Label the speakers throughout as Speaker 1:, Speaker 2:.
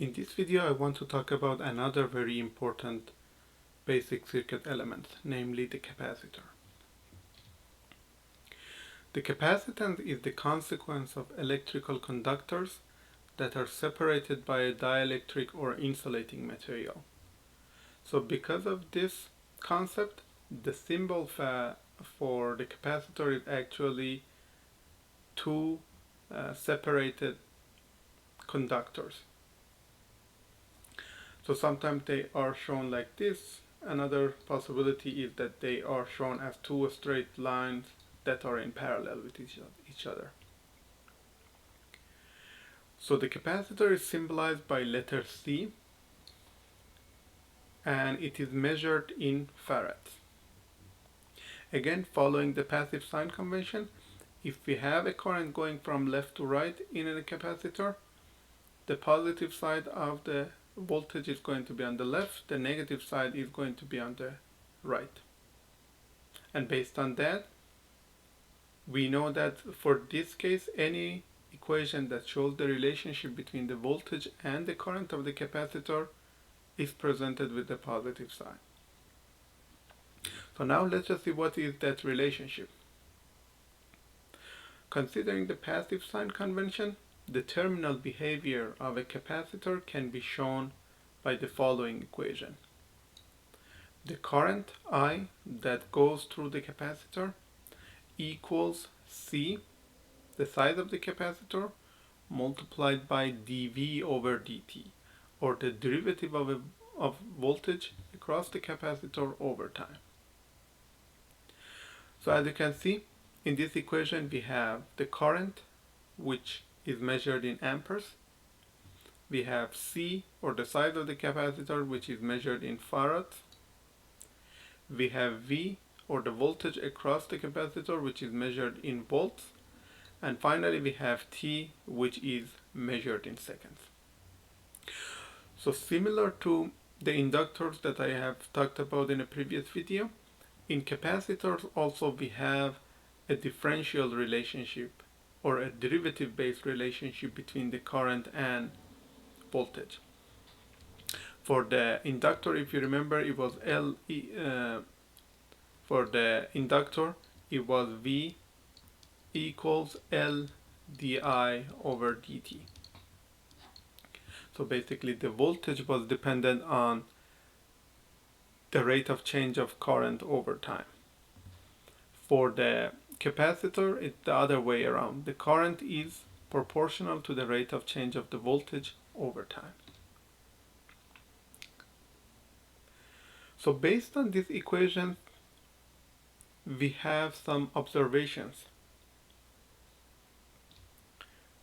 Speaker 1: In this video I want to talk about another very important basic circuit element, namely the capacitor. The capacitance is the consequence of electrical conductors that are separated by a dielectric or insulating material. So because of this concept, the symbol for the capacitor is actually two separated conductors. So sometimes they are shown like this. Another possibility is that they are shown as two straight lines that are in parallel with each other. So the capacitor is symbolized by letter C, and it is measured in farads. Again, following the passive sign convention, if we have a current going from left to right in a capacitor, the positive side of the voltage is going to be on the left, the negative side is going to be on the right. And based on that, we know that for this case, any equation that shows the relationship between the voltage and the current of the capacitor is presented with the positive sign. So now let's just see what is that relationship. Considering the passive sign convention, the terminal behavior of a capacitor can be shown by the following equation. The current I that goes through the capacitor equals C, the size of the capacitor, multiplied by dV over dt, or the derivative of voltage across the capacitor over time. So as you can see, in this equation we have the current, which is measured in amperes. We have C, or the size of the capacitor, which is measured in farads. We have V, or the voltage across the capacitor, which is measured in volts. And finally we have T, which is measured in seconds. So similar to the inductors that I have talked about in a previous video, in capacitors also we have a differential relationship or a derivative based relationship between the current and voltage. For the inductor, if you remember, it was for the inductor it was V equals L di over dt. So basically the voltage was dependent on the rate of change of current over time. For the capacitor, it's the other way around. The current is proportional to the rate of change of the voltage over time. So based on this equation, we have some observations.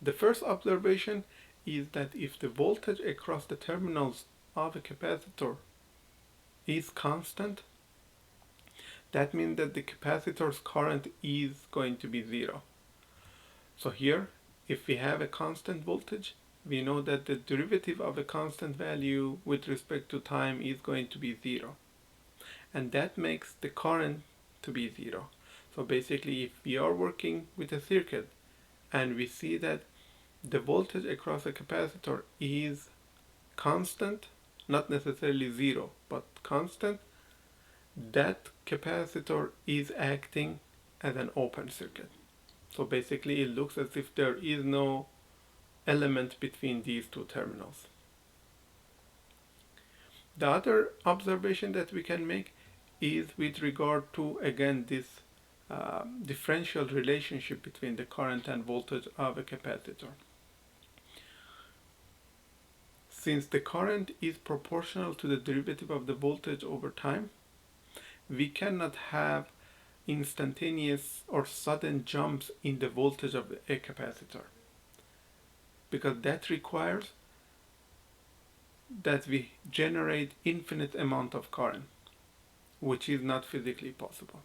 Speaker 1: The first observation is that if the voltage across the terminals of a capacitor is constant, that means that the capacitor's current is going to be zero. So here, if we have a constant voltage, we know that the derivative of a constant value with respect to time is going to be zero. And that makes the current to be zero. So basically, if we are working with a circuit and we see that the voltage across a capacitor is constant, not necessarily zero, but constant, that capacitor is acting as an open circuit. So basically it looks as if there is no element between these two terminals. The other observation that we can make is with regard to, again, this differential relationship between the current and voltage of a capacitor. Since the current is proportional to the derivative of the voltage over time, we cannot have instantaneous or sudden jumps in the voltage of a capacitor, because that requires that we generate infinite amount of current, which is not physically possible.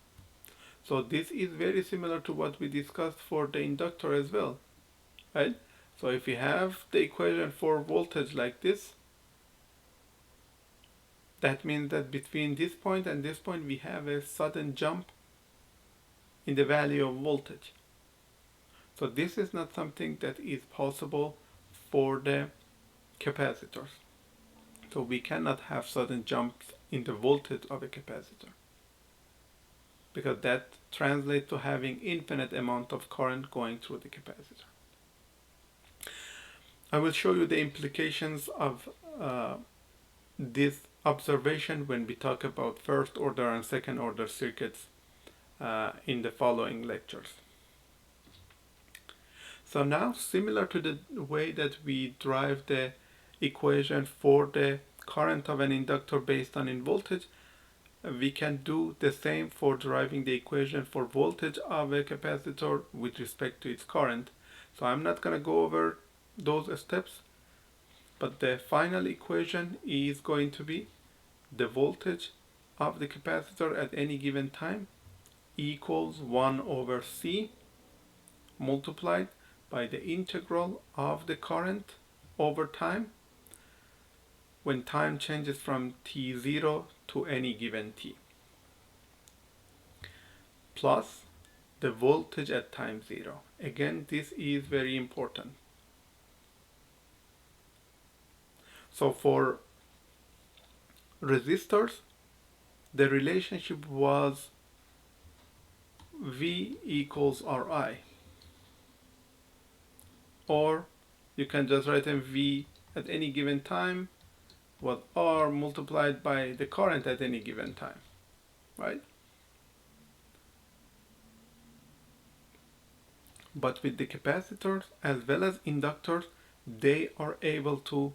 Speaker 1: So this is very similar to what we discussed for the inductor as well, right? So if we have the equation for voltage like this, that means that between this point and this point we have a sudden jump in the value of voltage. So this is not something that is possible for the capacitors. So we cannot have sudden jumps in the voltage of a capacitor, because that translates to having infinite amount of current going through the capacitor. I will show you the implications of this observation when we talk about first order and second order circuits in the following lectures. So now, similar to the way that we derive the equation for the current of an inductor based on in voltage, we can do the same for deriving the equation for voltage of a capacitor with respect to its current. So I'm not going to go over those steps, but the final equation is going to be the voltage of the capacitor at any given time equals 1 over C multiplied by the integral of the current over time when time changes from t0 to any given t, plus the voltage at time 0. Again, this is very important. So for resistors, the relationship was V equals Ri, or you can just write in V at any given time was R multiplied by the current at any given time, right? But with the capacitors as well as inductors, they are able to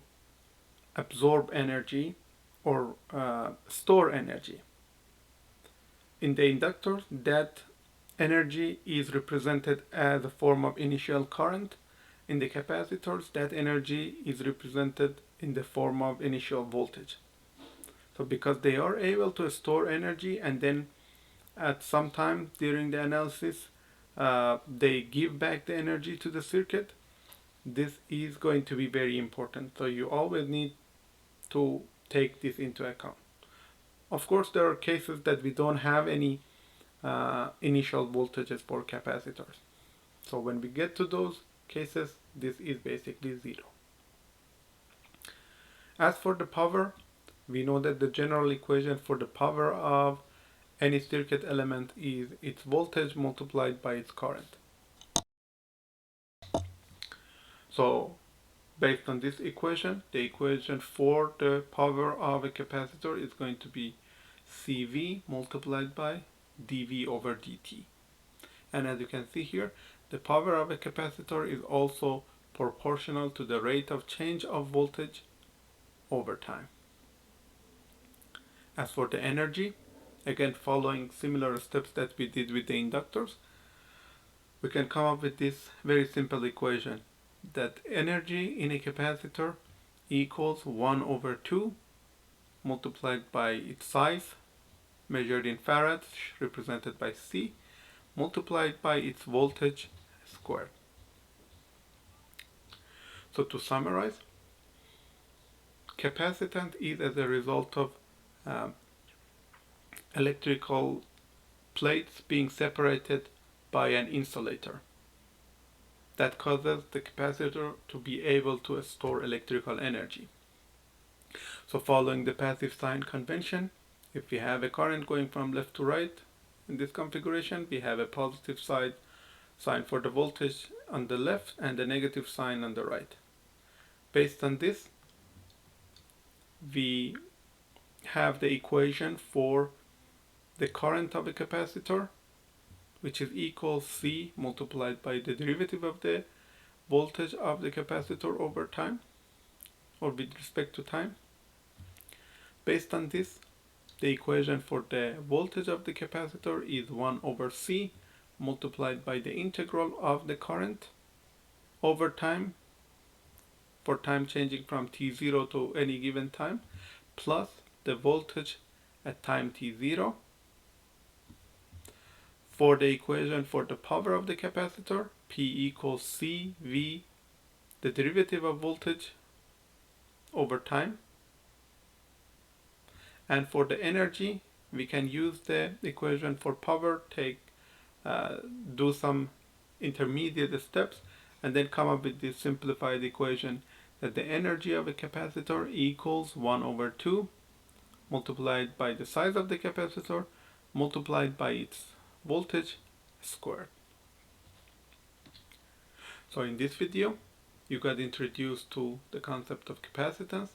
Speaker 1: absorb energy or store energy. In the inductors, that energy is represented as a form of initial current. In the capacitors, that energy is represented in the form of initial voltage. So because they are able to store energy and then at some time during the analysis they give back the energy to the circuit, this is going to be very important. So you always need to take this into account. Of course, there are cases that we don't have any initial voltages for capacitors. So when we get to those cases, this is basically 0. As for the power, we know that the general equation for the power of any circuit element is its voltage multiplied by its current. So based on this equation, the equation for the power of a capacitor is going to be CV multiplied by dV over dt. And as you can see here, the power of a capacitor is also proportional to the rate of change of voltage over time. As for the energy, again following similar steps that we did with the inductors, we can come up with this very simple equation that energy in a capacitor equals 1 over 2 multiplied by its size, measured in farads, represented by C, multiplied by its voltage squared. So to summarize, capacitance is as a result of electrical plates being separated by an insulator. That causes the capacitor to be able to store electrical energy. So following the passive sign convention, if we have a current going from left to right in this configuration, we have a positive side sign for the voltage on the left and a negative sign on the right. Based on this, we have the equation for the current of a capacitor, which is equal C multiplied by the derivative of the voltage of the capacitor over time, or with respect to time. Based on this, the equation for the voltage of the capacitor is 1 over C multiplied by the integral of the current over time for time changing from t0 to any given time, plus the voltage at time t0. For the equation for the power of the capacitor, P equals CV, the derivative of voltage over time. And for the energy, we can use the equation for power, do some intermediate steps, and then come up with this simplified equation that the energy of a capacitor equals 1 over 2 multiplied by the size of the capacitor multiplied by its voltage squared. So in this video, you got introduced to the concept of capacitance.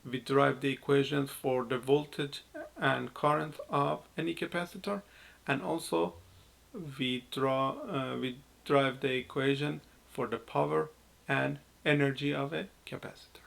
Speaker 1: We derived the equations for the voltage and current of any capacitor, and also we derive the equation for the power and energy of a capacitor.